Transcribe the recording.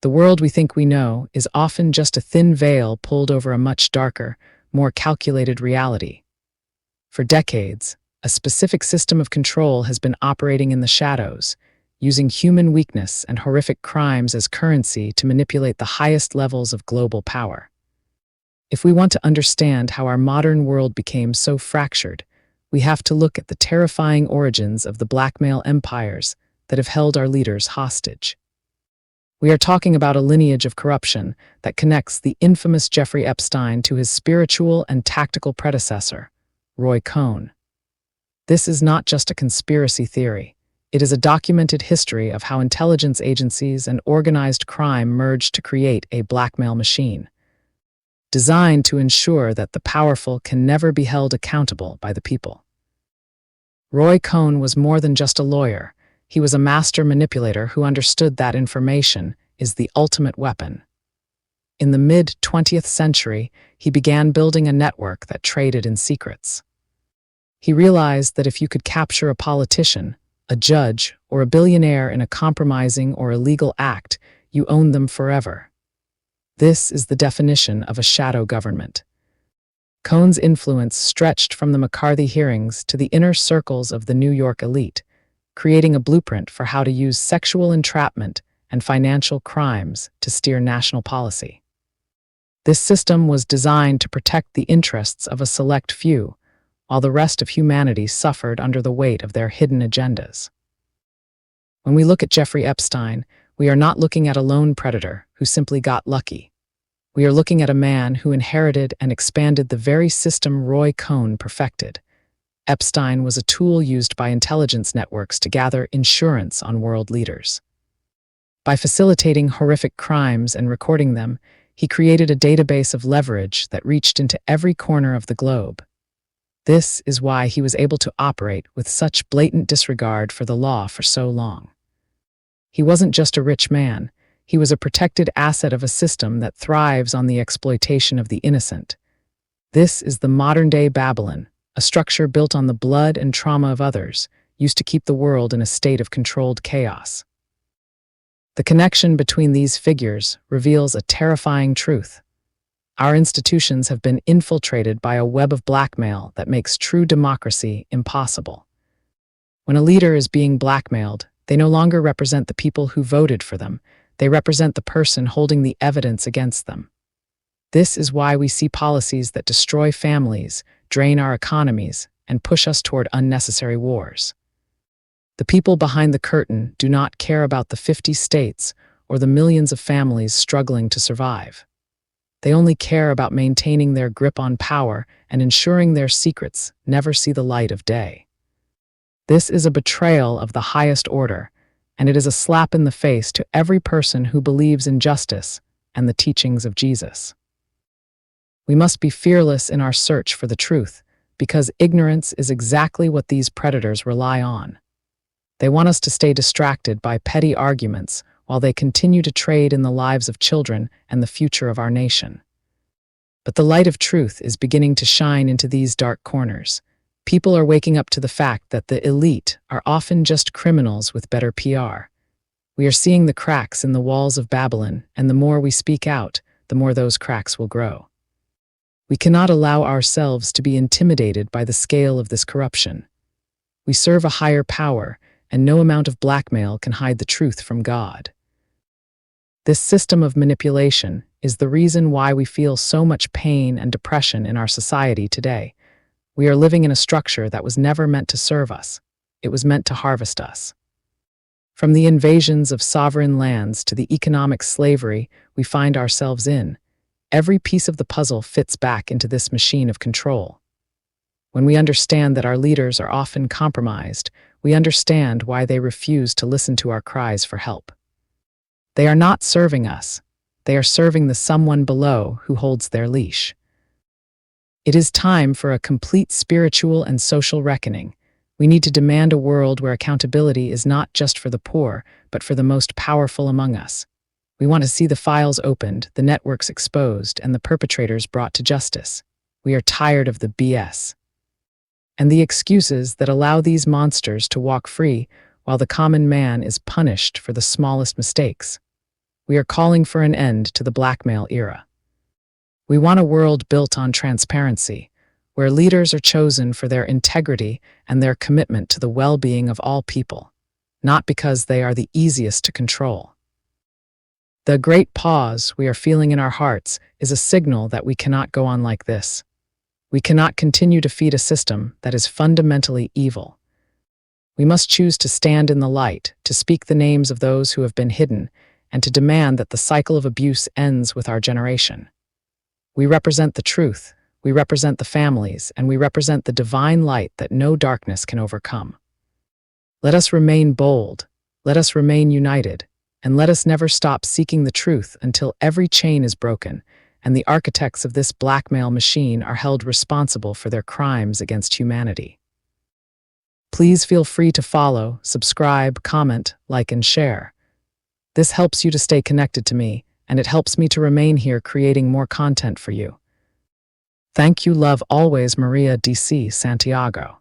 The world we think we know is often just a thin veil pulled over a much darker, more calculated reality. For decades, a specific system of control has been operating in the shadows, using human weakness and horrific crimes as currency to manipulate the highest levels of global power. If we want to understand how our modern world became so fractured, we have to look at the terrifying origins of the blackmail empires that have held our leaders hostage. We are talking about a lineage of corruption that connects the infamous Jeffrey Epstein to his spiritual and tactical predecessor, Roy Cohn. This is not just a conspiracy theory. It is a documented history of how intelligence agencies and organized crime merged to create a blackmail machine, designed to ensure that the powerful can never be held accountable by the people. Roy Cohn was more than just a lawyer. He was a master manipulator who understood that information is the ultimate weapon. In the mid-20th century, he began building a network that traded in secrets. He realized that if you could capture a politician, a judge, or a billionaire in a compromising or illegal act, you owned them forever. This is the definition of a shadow government. Cohn's influence stretched from the McCarthy hearings to the inner circles of the New York elite, creating a blueprint for how to use sexual entrapment and financial crimes to steer national policy. This system was designed to protect the interests of a select few, while the rest of humanity suffered under the weight of their hidden agendas. When we look at Jeffrey Epstein, we are not looking at a lone predator who simply got lucky. We are looking at a man who inherited and expanded the very system Roy Cohn perfected. Epstein was a tool used by intelligence networks to gather insurance on world leaders. By facilitating horrific crimes and recording them, he created a database of leverage that reached into every corner of the globe. This is why he was able to operate with such blatant disregard for the law for so long. He wasn't just a rich man. He was a protected asset of a system that thrives on the exploitation of the innocent. This is the modern-day Babylon, a structure built on the blood and trauma of others, used to keep the world in a state of controlled chaos. The connection between these figures reveals a terrifying truth. Our institutions have been infiltrated by a web of blackmail that makes true democracy impossible. When a leader is being blackmailed, they no longer represent the people who voted for them. They represent the person holding the evidence against them. This is why we see policies that destroy families, drain our economies, and push us toward unnecessary wars. The people behind the curtain do not care about the 50 states or the millions of families struggling to survive. They only care about maintaining their grip on power and ensuring their secrets never see the light of day. This is a betrayal of the highest order, and it is a slap in the face to every person who believes in justice and the teachings of Jesus. We must be fearless in our search for the truth, because ignorance is exactly what these predators rely on. They want us to stay distracted by petty arguments while they continue to trade in the lives of children and the future of our nation. But the light of truth is beginning to shine into these dark corners. People are waking up to the fact that the elite are often just criminals with better PR. We are seeing the cracks in the walls of Babylon, and the more we speak out, the more those cracks will grow. We cannot allow ourselves to be intimidated by the scale of this corruption. We serve a higher power, and no amount of blackmail can hide the truth from God. This system of manipulation is the reason why we feel so much pain and depression in our society today. We are living in a structure that was never meant to serve us. It was meant to harvest us. From the invasions of sovereign lands to the economic slavery we find ourselves in, every piece of the puzzle fits back into this machine of control. When we understand that our leaders are often compromised, we understand why they refuse to listen to our cries for help. They are not serving us. They are serving the someone below who holds their leash. It is time for a complete spiritual and social reckoning. We need to demand a world where accountability is not just for the poor, but for the most powerful among us. We want to see the files opened, the networks exposed, and the perpetrators brought to justice. We are tired of the BS and the excuses that allow these monsters to walk free while the common man is punished for the smallest mistakes. We are calling for an end to the blackmail era. We want a world built on transparency, where leaders are chosen for their integrity and their commitment to the well-being of all people, not because they are the easiest to control. The great pause we are feeling in our hearts is a signal that we cannot go on like this. We cannot continue to feed a system that is fundamentally evil. We must choose to stand in the light, to speak the names of those who have been hidden, and to demand that the cycle of abuse ends with our generation. We represent the truth, we represent the families, and we represent the divine light that no darkness can overcome. Let us remain bold, let us remain united, and let us never stop seeking the truth until every chain is broken and the architects of this blackmail machine are held responsible for their crimes against humanity. Please feel free to follow, subscribe, comment, like, and share. This helps you to stay connected to me, and it helps me to remain here creating more content for you. Thank you, love always, Maria DC Santiago.